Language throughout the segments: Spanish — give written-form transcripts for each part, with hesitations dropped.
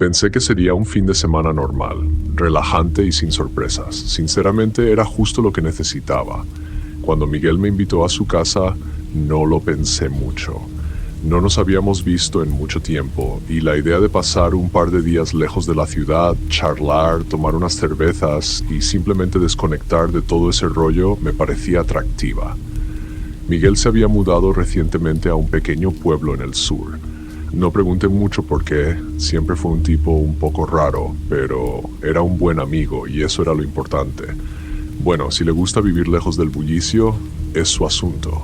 Pensé que sería un fin de semana normal, relajante y sin sorpresas. Sinceramente, era justo lo que necesitaba. Cuando Miguel me invitó a su casa, no lo pensé mucho. No nos habíamos visto en mucho tiempo y la idea de pasar un par de días lejos de la ciudad, charlar, tomar unas cervezas y simplemente desconectar de todo ese rollo me parecía atractiva. Miguel se había mudado recientemente a un pequeño pueblo en el sur. No pregunté mucho por qué, siempre fue un tipo un poco raro, pero era un buen amigo y eso era lo importante. Bueno, si le gusta vivir lejos del bullicio, es su asunto.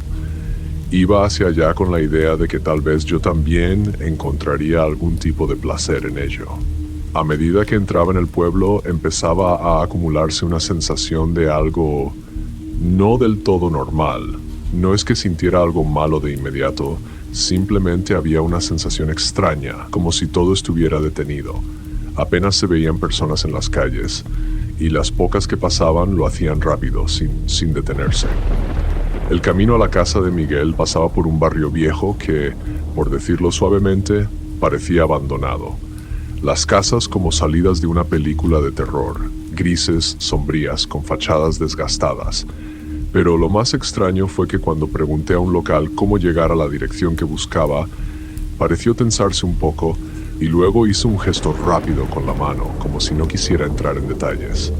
Iba hacia allá con la idea de que tal vez yo también encontraría algún tipo de placer en ello. A medida que entraba en el pueblo, empezaba a acumularse una sensación de algo no del todo normal. No es que sintiera algo malo de inmediato, simplemente había una sensación extraña, como si todo estuviera detenido. Apenas se veían personas en las calles, y las pocas que pasaban lo hacían rápido, sin detenerse. El camino a la casa de Miguel pasaba por un barrio viejo que, por decirlo suavemente, parecía abandonado. Las casas como salidas de una película de terror, grises, sombrías, con fachadas desgastadas. Pero lo más extraño fue que cuando pregunté a un local cómo llegar a la dirección que buscaba, pareció tensarse un poco y luego hizo un gesto rápido con la mano, como si no quisiera entrar en detalles.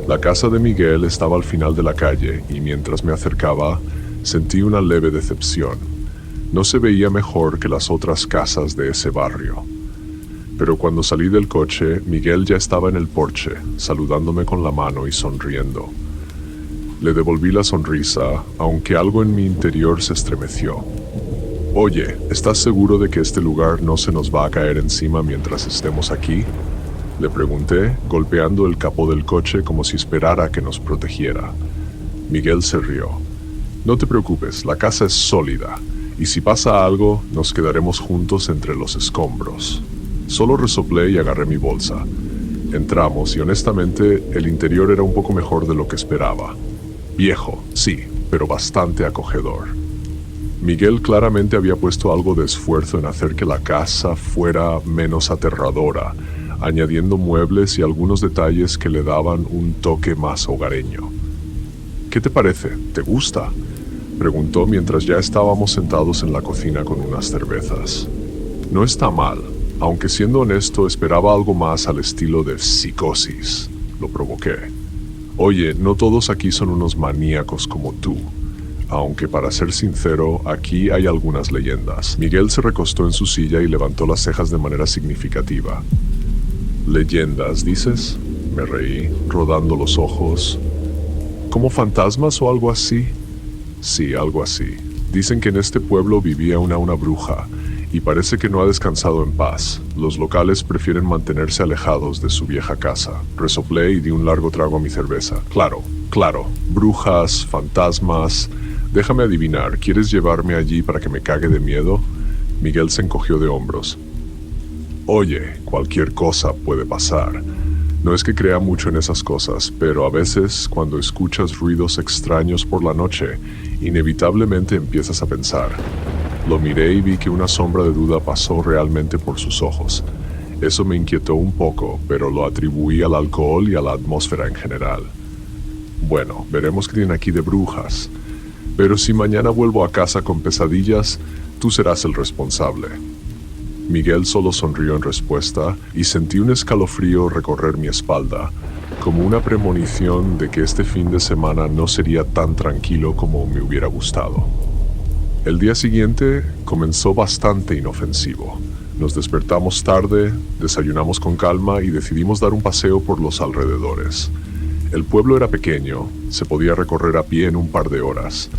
La casa de Miguel estaba al final de la calle y mientras me acercaba, sentí una leve decepción. No se veía mejor que las otras casas de ese barrio. Pero cuando salí del coche, Miguel ya estaba en el porche, saludándome con la mano y sonriendo. Le devolví la sonrisa, aunque algo en mi interior se estremeció. Oye, ¿estás seguro de que este lugar no se nos va a caer encima mientras estemos aquí? Le pregunté, golpeando el capó del coche como si esperara que nos protegiera. Miguel se rió. No te preocupes, la casa es sólida, y si pasa algo, nos quedaremos juntos entre los escombros. Solo resoplé y agarré mi bolsa. Entramos y honestamente, el interior era un poco mejor de lo que esperaba. Viejo, sí, pero bastante acogedor. Miguel claramente había puesto algo de esfuerzo en hacer que la casa fuera menos aterradora, añadiendo muebles y algunos detalles que le daban un toque más hogareño. ¿Qué te parece? ¿Te gusta?, preguntó mientras ya estábamos sentados en la cocina con unas cervezas. No está mal, aunque siendo honesto esperaba algo más al estilo de Psicosis. Lo provoqué. Oye, no todos aquí son unos maníacos como tú. Aunque para ser sincero, aquí hay algunas leyendas. Miguel se recostó en su silla y levantó las cejas de manera significativa. ¿Leyendas, dices? Me reí, rodando los ojos. ¿Como fantasmas o algo así? Sí, algo así. Dicen que en este pueblo vivía una bruja, y parece que no ha descansado en paz. Los locales prefieren mantenerse alejados de su vieja casa. Resoplé y di un largo trago a mi cerveza. Claro. Brujas, fantasmas. Déjame adivinar, ¿quieres llevarme allí para que me cague de miedo? Miguel se encogió de hombros. Oye, cualquier cosa puede pasar. No es que crea mucho en esas cosas, pero a veces, cuando escuchas ruidos extraños por la noche, inevitablemente empiezas a pensar. Lo miré y vi que una sombra de duda pasó realmente por sus ojos. Eso me inquietó un poco, pero lo atribuí al alcohol y a la atmósfera en general. Bueno, veremos qué tiene aquí de brujas. Pero si mañana vuelvo a casa con pesadillas, tú serás el responsable. Miguel solo sonrió en respuesta y sentí un escalofrío recorrer mi espalda, como una premonición de que este fin de semana no sería tan tranquilo como me hubiera gustado. El día siguiente comenzó bastante inofensivo. Nos despertamos tarde, desayunamos con calma y decidimos dar un paseo por los alrededores. El pueblo era pequeño, se podía recorrer a pie en un par de horas.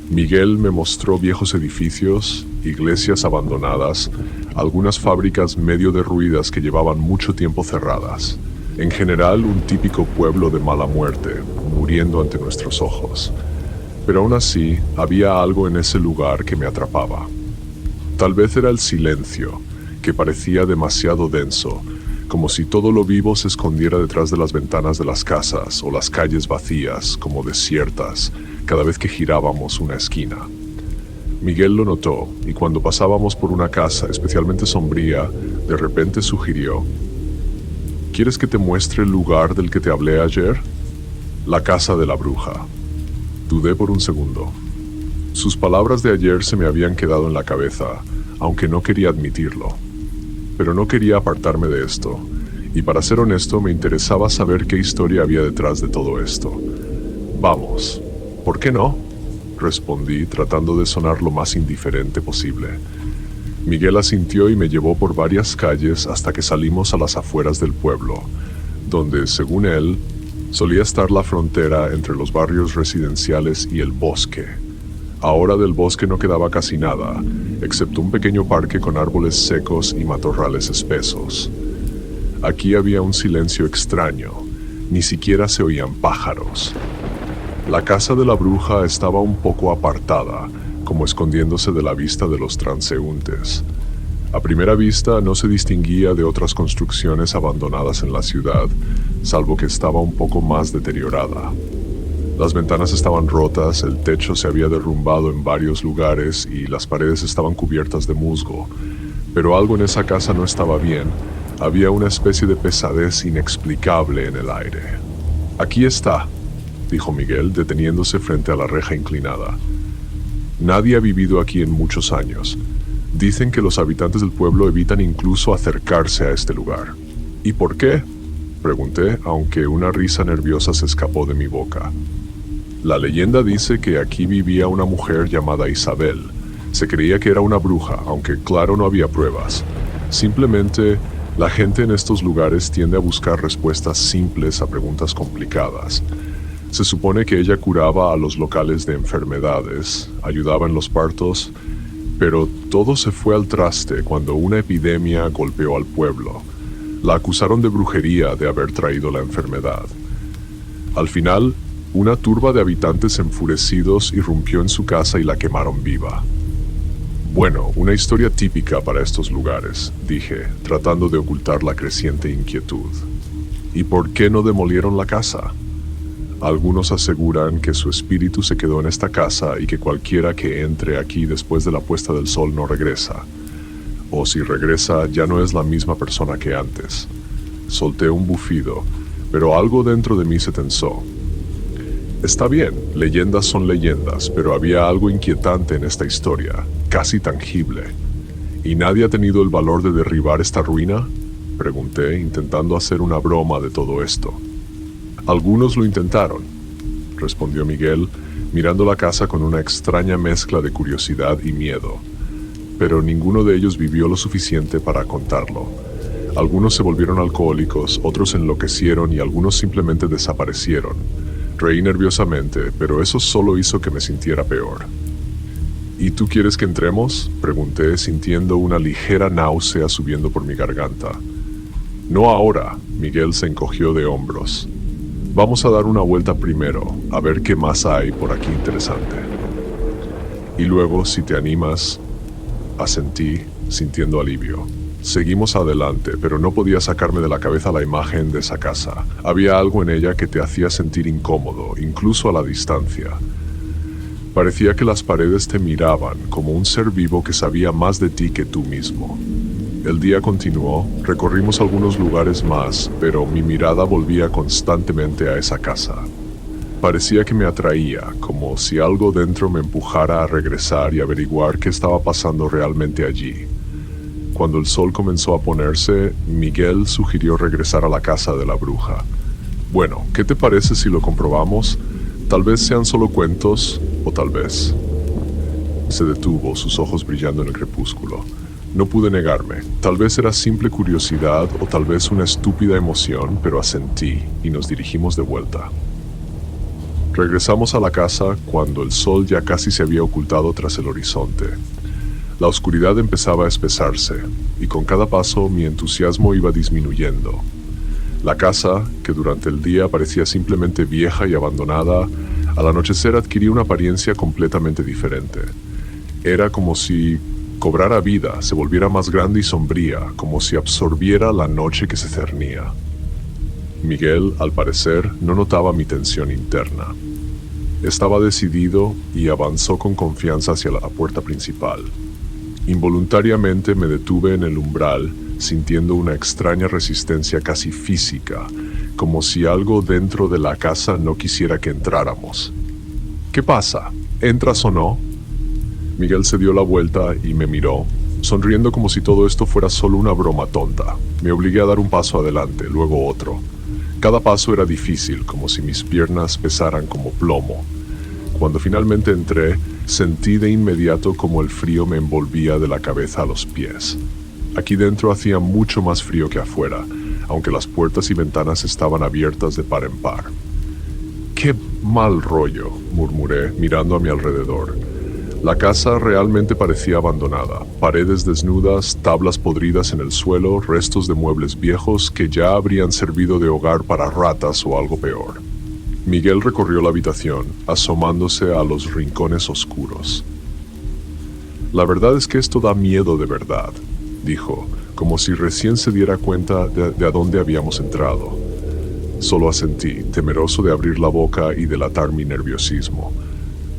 Miguel me mostró viejos edificios, iglesias abandonadas, algunas fábricas medio derruidas que llevaban mucho tiempo cerradas. En general, un típico pueblo de mala muerte, muriendo ante nuestros ojos. Pero aún así, había algo en ese lugar que me atrapaba. Tal vez era el silencio, que parecía demasiado denso, como si todo lo vivo se escondiera detrás de las ventanas de las casas o las calles vacías, como desiertas, cada vez que girábamos una esquina. Miguel lo notó, y cuando pasábamos por una casa especialmente sombría, de repente sugirió: ¿quieres que te muestre el lugar del que te hablé ayer? La casa de la bruja. Dudé por un segundo. Sus palabras de ayer se me habían quedado en la cabeza, aunque no quería admitirlo. Pero no quería apartarme de esto, y para ser honesto me interesaba saber qué historia había detrás de todo esto. Vamos, ¿por qué no?, respondí tratando de sonar lo más indiferente posible. Miguel asintió y me llevó por varias calles hasta que salimos a las afueras del pueblo, donde, según él, solía estar la frontera entre los barrios residenciales y el bosque. Ahora del bosque no quedaba casi nada, excepto un pequeño parque con árboles secos y matorrales espesos. Aquí había un silencio extraño, ni siquiera se oían pájaros. La casa de la bruja estaba un poco apartada, como escondiéndose de la vista de los transeúntes. A primera vista no se distinguía de otras construcciones abandonadas en la ciudad, salvo que estaba un poco más deteriorada. Las ventanas estaban rotas, el techo se había derrumbado en varios lugares y las paredes estaban cubiertas de musgo. Pero algo en esa casa no estaba bien. Había una especie de pesadez inexplicable en el aire. «Aquí está», dijo Miguel, deteniéndose frente a la reja inclinada. «Nadie ha vivido aquí en muchos años. Dicen que los habitantes del pueblo evitan incluso acercarse a este lugar». «¿Y por qué?», pregunté, aunque una risa nerviosa se escapó de mi boca. «La leyenda dice que aquí vivía una mujer llamada Isabel. Se creía que era una bruja, aunque claro no había pruebas. Simplemente, la gente en estos lugares tiende a buscar respuestas simples a preguntas complicadas. Se supone que ella curaba a los locales de enfermedades, ayudaba en los partos, pero todo se fue al traste cuando una epidemia golpeó al pueblo. La acusaron de brujería de haber traído la enfermedad. Al final, una turba de habitantes enfurecidos irrumpió en su casa y la quemaron viva». «Bueno, una historia típica para estos lugares», dije, tratando de ocultar la creciente inquietud. «¿Y por qué no demolieron la casa?». «Algunos aseguran que su espíritu se quedó en esta casa y que cualquiera que entre aquí después de la puesta del sol no regresa. O si regresa, ya no es la misma persona que antes». Solté un bufido, pero algo dentro de mí se tensó. Está bien, leyendas son leyendas, pero había algo inquietante en esta historia, casi tangible. ¿Y nadie ha tenido el valor de derribar esta ruina?, pregunté, intentando hacer una broma de todo esto. «Algunos lo intentaron», respondió Miguel, mirando la casa con una extraña mezcla de curiosidad y miedo. «Pero ninguno de ellos vivió lo suficiente para contarlo. Algunos se volvieron alcohólicos, otros enloquecieron y algunos simplemente desaparecieron». Reí nerviosamente, pero eso solo hizo que me sintiera peor. «¿Y tú quieres que entremos?», pregunté, sintiendo una ligera náusea subiendo por mi garganta. «No ahora», Miguel se encogió de hombros. «Vamos a dar una vuelta primero, a ver qué más hay por aquí interesante. Y luego, si te animas», asentí, sintiendo alivio. Seguimos adelante, pero no podía sacarme de la cabeza la imagen de esa casa. Había algo en ella que te hacía sentir incómodo, incluso a la distancia. Parecía que las paredes te miraban, como un ser vivo que sabía más de ti que tú mismo. El día continuó, recorrimos algunos lugares más, pero mi mirada volvía constantemente a esa casa. Parecía que me atraía, como si algo dentro me empujara a regresar y averiguar qué estaba pasando realmente allí. Cuando el sol comenzó a ponerse, Miguel sugirió regresar a la casa de la bruja. «Bueno, ¿qué te parece si lo comprobamos? Tal vez sean solo cuentos, o tal vez». Se detuvo, sus ojos brillando en el crepúsculo. No pude negarme. Tal vez era simple curiosidad o tal vez una estúpida emoción, pero asentí y nos dirigimos de vuelta. Regresamos a la casa cuando el sol ya casi se había ocultado tras el horizonte. La oscuridad empezaba a espesarse, y con cada paso mi entusiasmo iba disminuyendo. La casa, que durante el día parecía simplemente vieja y abandonada, al anochecer adquiría una apariencia completamente diferente. Era como si cobrara vida, se volviera más grande y sombría, como si absorbiera la noche que se cernía. Miguel, al parecer, no notaba mi tensión interna. Estaba decidido y avanzó con confianza hacia la puerta principal. Involuntariamente me detuve en el umbral, sintiendo una extraña resistencia casi física, como si algo dentro de la casa no quisiera que entráramos. ¿Qué pasa? ¿Entras o no? Miguel se dio la vuelta y me miró, sonriendo como si todo esto fuera solo una broma tonta. Me obligué a dar un paso adelante, luego otro. Cada paso era difícil, como si mis piernas pesaran como plomo. Cuando finalmente entré, sentí de inmediato como el frío me envolvía de la cabeza a los pies. Aquí dentro hacía mucho más frío que afuera, aunque las puertas y ventanas estaban abiertas de par en par. «¡Qué mal rollo!», murmuré, mirando a mi alrededor. La casa realmente parecía abandonada. Paredes desnudas, tablas podridas en el suelo, restos de muebles viejos que ya habrían servido de hogar para ratas o algo peor. Miguel recorrió la habitación, asomándose a los rincones oscuros. «La verdad es que esto da miedo de verdad», dijo, como si recién se diera cuenta de a dónde habíamos entrado. Solo asentí, temeroso de abrir la boca y delatar mi nerviosismo.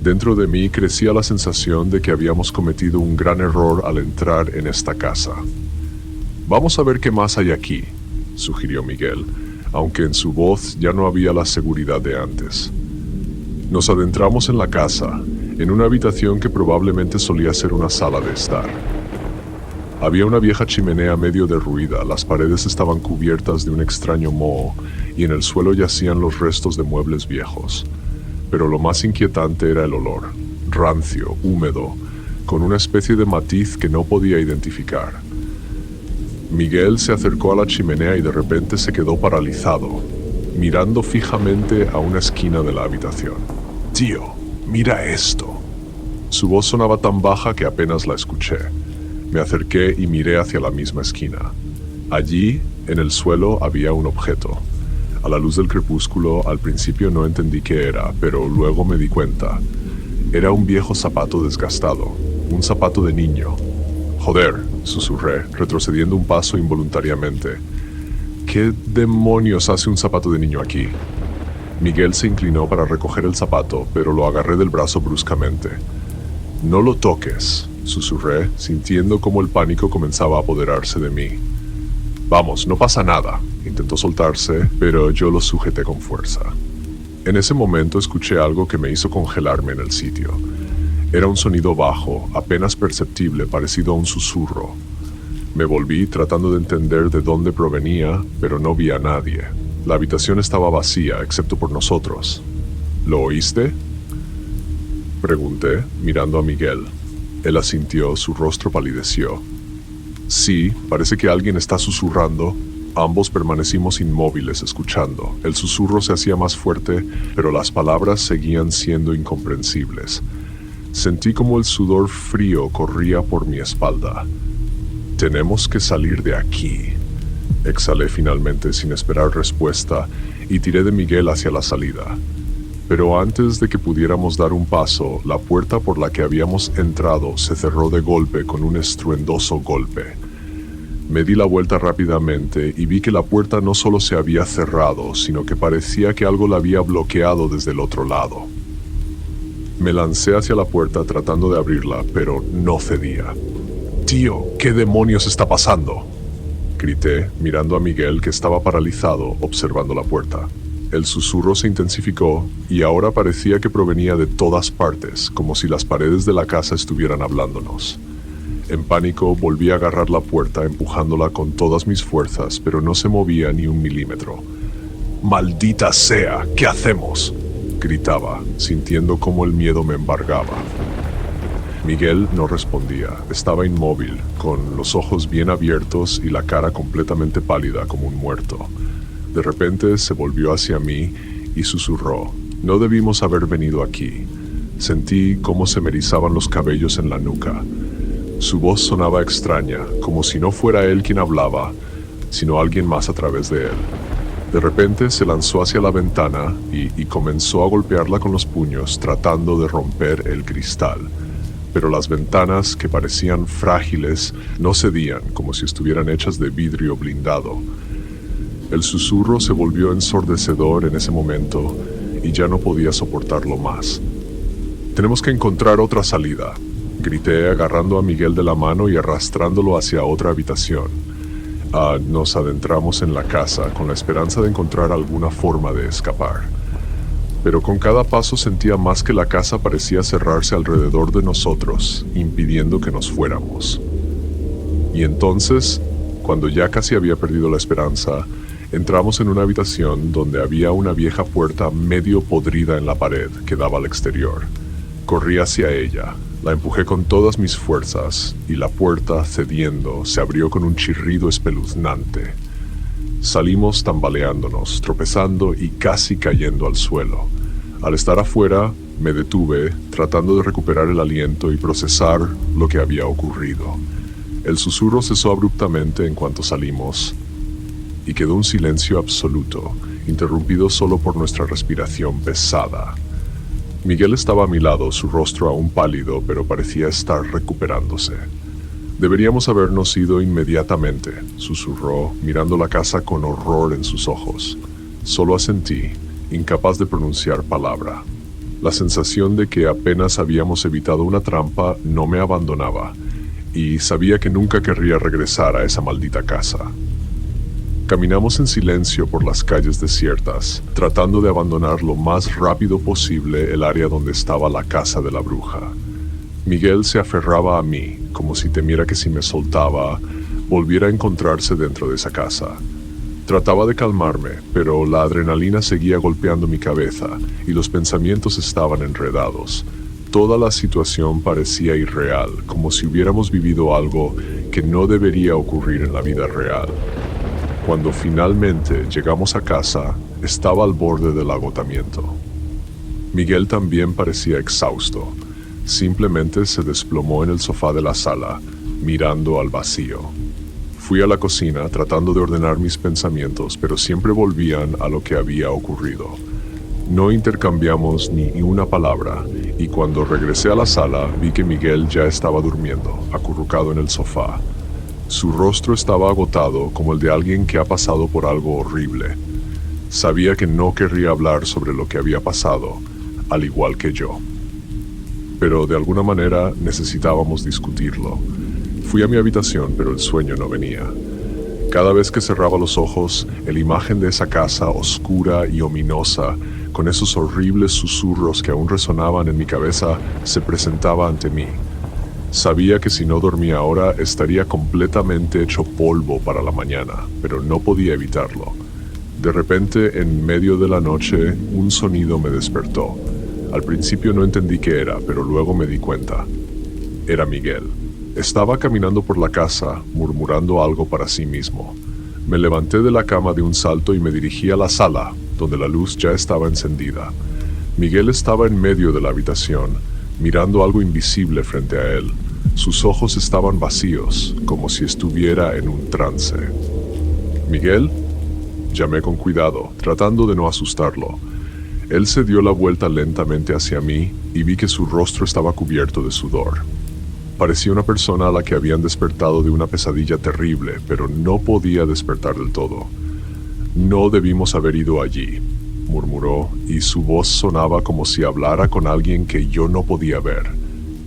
Dentro de mí crecía la sensación de que habíamos cometido un gran error al entrar en esta casa. «Vamos a ver qué más hay aquí», sugirió Miguel, aunque en su voz ya no había la seguridad de antes. Nos adentramos en la casa, en una habitación que probablemente solía ser una sala de estar. Había una vieja chimenea medio derruida, las paredes estaban cubiertas de un extraño moho y en el suelo yacían los restos de muebles viejos. Pero lo más inquietante era el olor, rancio, húmedo, con una especie de matiz que no podía identificar. Miguel se acercó a la chimenea y de repente se quedó paralizado, mirando fijamente a una esquina de la habitación. «Tío, mira esto». Su voz sonaba tan baja que apenas la escuché. Me acerqué y miré hacia la misma esquina. Allí, en el suelo, había un objeto. A la luz del crepúsculo, al principio no entendí qué era, pero luego me di cuenta. Era un viejo zapato desgastado, un zapato de niño. «Joder», susurré, retrocediendo un paso involuntariamente. «¿Qué demonios hace un zapato de niño aquí?» Miguel se inclinó para recoger el zapato, pero lo agarré del brazo bruscamente. «No lo toques», susurré, sintiendo cómo el pánico comenzaba a apoderarse de mí. «Vamos, no pasa nada», intentó soltarse, pero yo lo sujeté con fuerza. En ese momento escuché algo que me hizo congelarme en el sitio. Era un sonido bajo, apenas perceptible, parecido a un susurro. Me volví tratando de entender de dónde provenía, pero no vi a nadie. La habitación estaba vacía, excepto por nosotros. «¿Lo oíste?», pregunté, mirando a Miguel. Él asintió, su rostro palideció. «Sí, parece que alguien está susurrando». Ambos permanecimos inmóviles escuchando. El susurro se hacía más fuerte, pero las palabras seguían siendo incomprensibles. Sentí como el sudor frío corría por mi espalda. «Tenemos que salir de aquí», exhalé finalmente sin esperar respuesta y tiré de Miguel hacia la salida. Pero antes de que pudiéramos dar un paso, la puerta por la que habíamos entrado se cerró de golpe con un estruendoso golpe. Me di la vuelta rápidamente y vi que la puerta no solo se había cerrado, sino que parecía que algo la había bloqueado desde el otro lado. Me lancé hacia la puerta tratando de abrirla, pero no cedía. «Tío, ¿qué demonios está pasando?», grité, mirando a Miguel, que estaba paralizado, observando la puerta. El susurro se intensificó y ahora parecía que provenía de todas partes, como si las paredes de la casa estuvieran hablándonos. En pánico volví a agarrar la puerta empujándola con todas mis fuerzas, pero no se movía ni un milímetro. «¡Maldita sea! ¿Qué hacemos?», gritaba, sintiendo cómo el miedo me embargaba. Miguel no respondía, estaba inmóvil, con los ojos bien abiertos y la cara completamente pálida como un muerto. De repente se volvió hacia mí y susurró: «No debimos haber venido aquí». Sentí cómo se me erizaban los cabellos en la nuca. Su voz sonaba extraña, como si no fuera él quien hablaba, sino alguien más a través de él. De repente se lanzó hacia la ventana y comenzó a golpearla con los puños, tratando de romper el cristal. Pero las ventanas, que parecían frágiles, no cedían, como si estuvieran hechas de vidrio blindado. El susurro se volvió ensordecedor en ese momento, y ya no podía soportarlo más. «Tenemos que encontrar otra salida», grité agarrando a Miguel de la mano y arrastrándolo hacia otra habitación. Nos adentramos en la casa con la esperanza de encontrar alguna forma de escapar. Pero con cada paso sentía más que la casa parecía cerrarse alrededor de nosotros, impidiendo que nos fuéramos. Y entonces, cuando ya casi había perdido la esperanza, entramos en una habitación donde había una vieja puerta medio podrida en la pared que daba al exterior. Corrí hacia ella, la empujé con todas mis fuerzas y la puerta, cediendo, se abrió con un chirrido espeluznante. Salimos tambaleándonos, tropezando y casi cayendo al suelo. Al estar afuera, me detuve, tratando de recuperar el aliento y procesar lo que había ocurrido. El susurro cesó abruptamente en cuanto salimos, y quedó un silencio absoluto, interrumpido solo por nuestra respiración pesada. Miguel estaba a mi lado, su rostro aún pálido, pero parecía estar recuperándose. «Deberíamos habernos ido inmediatamente», susurró, mirando la casa con horror en sus ojos. Solo asentí, incapaz de pronunciar palabra. La sensación de que apenas habíamos evitado una trampa no me abandonaba, y sabía que nunca querría regresar a esa maldita casa. Caminamos en silencio por las calles desiertas, tratando de abandonar lo más rápido posible el área donde estaba la casa de la bruja. Miguel se aferraba a mí, como si temiera que si me soltaba, volviera a encontrarse dentro de esa casa. Trataba de calmarme, pero la adrenalina seguía golpeando mi cabeza y los pensamientos estaban enredados. Toda la situación parecía irreal, como si hubiéramos vivido algo que no debería ocurrir en la vida real. Cuando finalmente llegamos a casa, estaba al borde del agotamiento. Miguel también parecía exhausto. Simplemente se desplomó en el sofá de la sala, mirando al vacío. Fui a la cocina tratando de ordenar mis pensamientos, pero siempre volvían a lo que había ocurrido. No intercambiamos ni una palabra, y cuando regresé a la sala vi que Miguel ya estaba durmiendo, acurrucado en el sofá. Su rostro estaba agotado como el de alguien que ha pasado por algo horrible. Sabía que no querría hablar sobre lo que había pasado, al igual que yo. Pero de alguna manera necesitábamos discutirlo. Fui a mi habitación, pero el sueño no venía. Cada vez que cerraba los ojos, la imagen de esa casa oscura y ominosa, con esos horribles susurros que aún resonaban en mi cabeza, se presentaba ante mí. Sabía que si no dormía ahora estaría completamente hecho polvo para la mañana, pero no podía evitarlo. De repente, en medio de la noche, un sonido me despertó. Al principio no entendí qué era, pero luego me di cuenta. Era Miguel. Estaba caminando por la casa, murmurando algo para sí mismo. Me levanté de la cama de un salto y me dirigí a la sala, donde la luz ya estaba encendida. Miguel estaba en medio de la habitación, mirando algo invisible frente a él. Sus ojos estaban vacíos, como si estuviera en un trance. «¿Miguel?», llamé con cuidado, tratando de no asustarlo. Él se dio la vuelta lentamente hacia mí y vi que su rostro estaba cubierto de sudor. Parecía una persona a la que habían despertado de una pesadilla terrible, pero no podía despertar del todo. «No debimos haber ido allí», murmuró, y su voz sonaba como si hablara con alguien que yo no podía ver.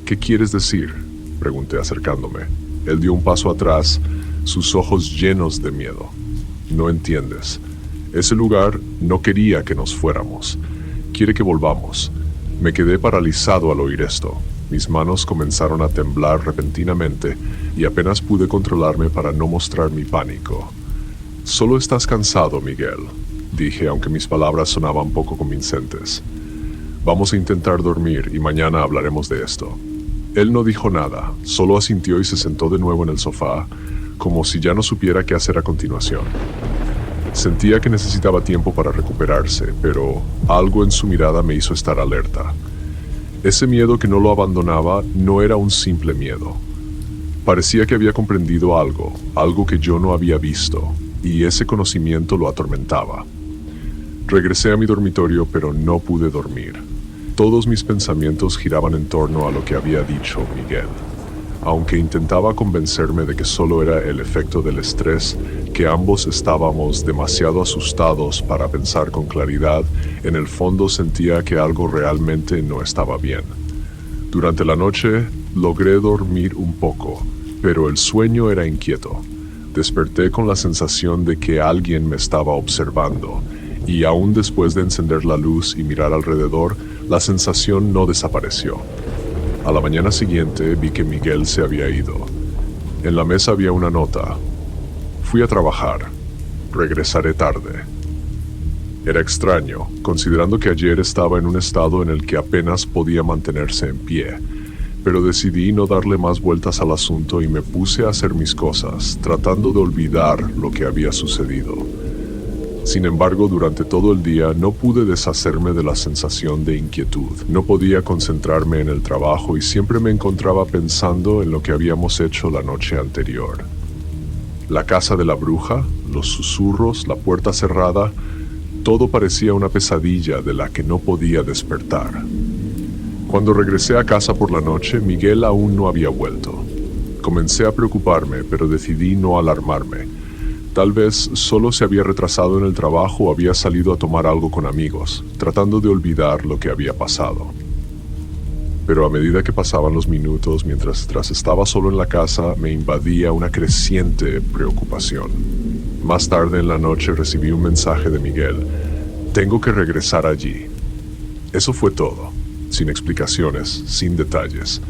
«¿Qué quieres decir?», pregunté acercándome. Él dio un paso atrás, sus ojos llenos de miedo. «No entiendes. Ese lugar no quería que nos fuéramos. Quiere que volvamos». Me quedé paralizado al oír esto. Mis manos comenzaron a temblar repentinamente y apenas pude controlarme para no mostrar mi pánico. «Solo estás cansado, Miguel», dije, aunque mis palabras sonaban poco convincentes. «Vamos a intentar dormir y mañana hablaremos de esto». Él no dijo nada, solo asintió y se sentó de nuevo en el sofá, como si ya no supiera qué hacer a continuación. Sentía que necesitaba tiempo para recuperarse, pero algo en su mirada me hizo estar alerta. Ese miedo que no lo abandonaba no era un simple miedo. Parecía que había comprendido algo que yo no había visto, y ese conocimiento lo atormentaba. Regresé a mi dormitorio, pero no pude dormir. Todos mis pensamientos giraban en torno a lo que había dicho Miguel. Aunque intentaba convencerme de que solo era el efecto del estrés, aunque ambos estábamos demasiado asustados para pensar con claridad, en el fondo sentía que algo realmente no estaba bien. Durante la noche logré dormir un poco, pero el sueño era inquieto. Desperté con la sensación de que alguien me estaba observando, y aún después de encender la luz y mirar alrededor, la sensación no desapareció. A la mañana siguiente vi que Miguel se había ido. En la mesa había una nota. Fui a trabajar. Regresaré tarde. Era extraño, considerando que ayer estaba en un estado en el que apenas podía mantenerse en pie, pero decidí no darle más vueltas al asunto y me puse a hacer mis cosas, tratando de olvidar lo que había sucedido. Sin embargo, durante todo el día no pude deshacerme de la sensación de inquietud. No podía concentrarme en el trabajo y siempre me encontraba pensando en lo que habíamos hecho la noche anterior. La casa de la bruja, los susurros, la puerta cerrada, todo parecía una pesadilla de la que no podía despertar. Cuando regresé a casa por la noche, Miguel aún no había vuelto. Comencé a preocuparme, pero decidí no alarmarme. Tal vez solo se había retrasado en el trabajo o había salido a tomar algo con amigos, tratando de olvidar lo que había pasado. Pero a medida que pasaban los minutos, mientras estaba solo en la casa, me invadía una creciente preocupación. Más tarde en la noche recibí un mensaje de Miguel. Tengo que regresar allí. Eso fue todo, sin explicaciones, sin detalles.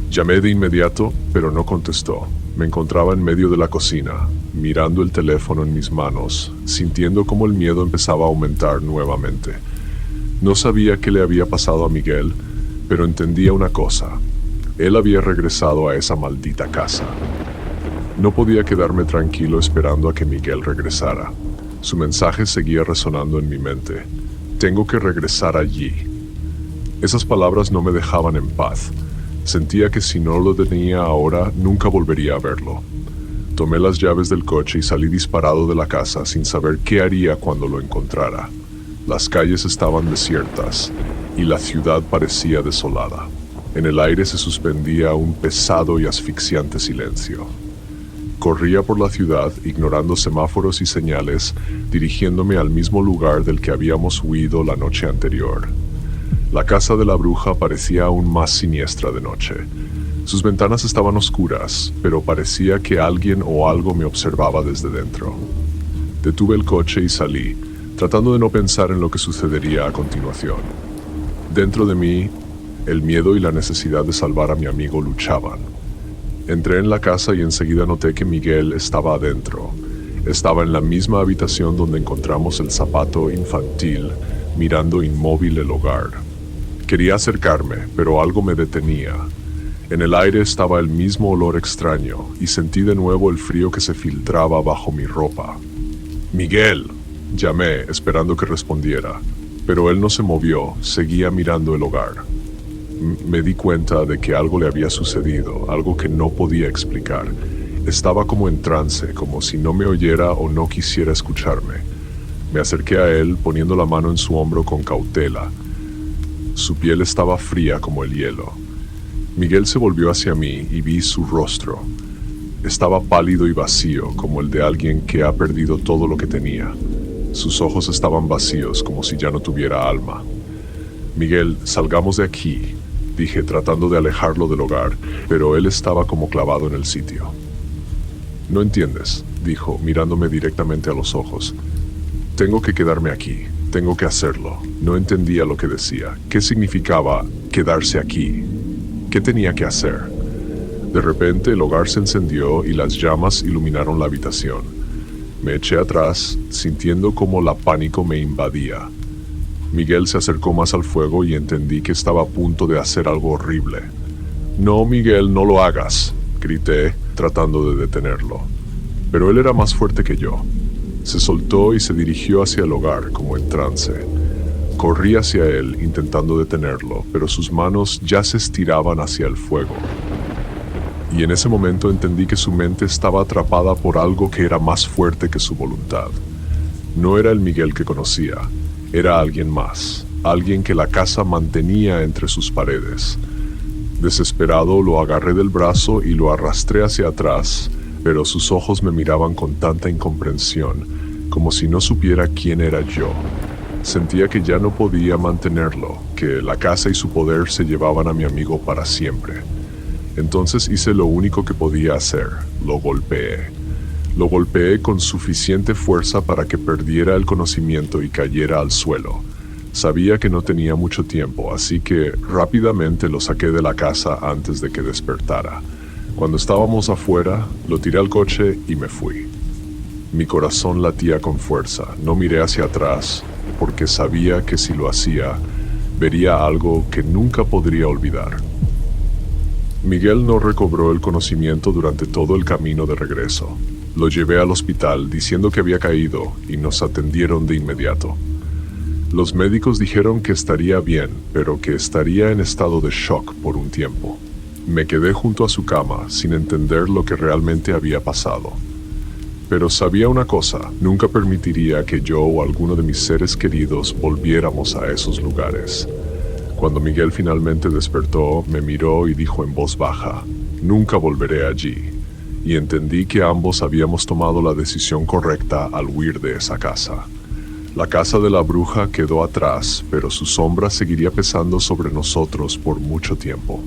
Llamé de inmediato, pero no contestó. Me encontraba en medio de la cocina, mirando el teléfono en mis manos, sintiendo cómo el miedo empezaba a aumentar nuevamente. No sabía qué le había pasado a Miguel, pero entendía una cosa. Él había regresado a esa maldita casa. No podía quedarme tranquilo esperando a que Miguel regresara. Su mensaje seguía resonando en mi mente. Tengo que regresar allí. Esas palabras no me dejaban en paz. Sentía que si no lo tenía ahora, nunca volvería a verlo. Tomé las llaves del coche y salí disparado de la casa sin saber qué haría cuando lo encontrara. Las calles estaban desiertas y la ciudad parecía desolada. En el aire se suspendía un pesado y asfixiante silencio. Corría por la ciudad, ignorando semáforos y señales, dirigiéndome al mismo lugar del que habíamos huido la noche anterior. La casa de la bruja parecía aún más siniestra de noche. Sus ventanas estaban oscuras, pero parecía que alguien o algo me observaba desde dentro. Detuve el coche y salí, tratando de no pensar en lo que sucedería a continuación. Dentro de mí, el miedo y la necesidad de salvar a mi amigo luchaban. Entré en la casa y enseguida noté que Miguel estaba adentro. Estaba en la misma habitación donde encontramos el zapato infantil, mirando inmóvil el hogar. Quería acercarme, pero algo me detenía. En el aire estaba el mismo olor extraño, y sentí de nuevo el frío que se filtraba bajo mi ropa. «Miguel», llamé, esperando que respondiera, pero él no se movió, seguía mirando el hogar. Me di cuenta de que algo le había sucedido, algo que no podía explicar. Estaba como en trance, como si no me oyera o no quisiera escucharme. Me acerqué a él, poniendo la mano en su hombro con cautela. Su piel estaba fría como el hielo. Miguel se volvió hacia mí y vi su rostro. Estaba pálido y vacío, como el de alguien que ha perdido todo lo que tenía. Sus ojos estaban vacíos, como si ya no tuviera alma. «Miguel, salgamos de aquí», dije, tratando de alejarlo del hogar, pero él estaba como clavado en el sitio. «No entiendes», dijo, mirándome directamente a los ojos. «Tengo que quedarme aquí. Tengo que hacerlo». No entendía lo que decía. ¿Qué significaba quedarse aquí? ¿Qué tenía que hacer? De repente el hogar se encendió y las llamas iluminaron la habitación. Me eché atrás, sintiendo cómo la pánico me invadía. Miguel se acercó más al fuego y entendí que estaba a punto de hacer algo horrible. «No, Miguel, no lo hagas», grité, tratando de detenerlo. Pero él era más fuerte que yo. Se soltó y se dirigió hacia el hogar, como en trance. Corrí hacia él, intentando detenerlo, pero sus manos ya se estiraban hacia el fuego. Y en ese momento entendí que su mente estaba atrapada por algo que era más fuerte que su voluntad. No era el Miguel que conocía, era alguien más, alguien que la casa mantenía entre sus paredes. Desesperado, lo agarré del brazo y lo arrastré hacia atrás, pero sus ojos me miraban con tanta incomprensión, como si no supiera quién era yo. Sentía que ya no podía mantenerlo, que la casa y su poder se llevaban a mi amigo para siempre. Entonces hice lo único que podía hacer, lo golpeé. Lo golpeé con suficiente fuerza para que perdiera el conocimiento y cayera al suelo. Sabía que no tenía mucho tiempo, así que rápidamente lo saqué de la casa antes de que despertara. Cuando estábamos afuera, lo tiré al coche y me fui. Mi corazón latía con fuerza, no miré hacia atrás, porque sabía que si lo hacía, vería algo que nunca podría olvidar. Miguel no recobró el conocimiento durante todo el camino de regreso. Lo llevé al hospital diciendo que había caído y nos atendieron de inmediato. Los médicos dijeron que estaría bien, pero que estaría en estado de shock por un tiempo. Me quedé junto a su cama sin entender lo que realmente había pasado. Pero sabía una cosa, nunca permitiría que yo o alguno de mis seres queridos volviéramos a esos lugares. Cuando Miguel finalmente despertó, me miró y dijo en voz baja, «Nunca volveré allí». Y entendí que ambos habíamos tomado la decisión correcta al huir de esa casa. La casa de la bruja quedó atrás, pero su sombra seguiría pesando sobre nosotros por mucho tiempo.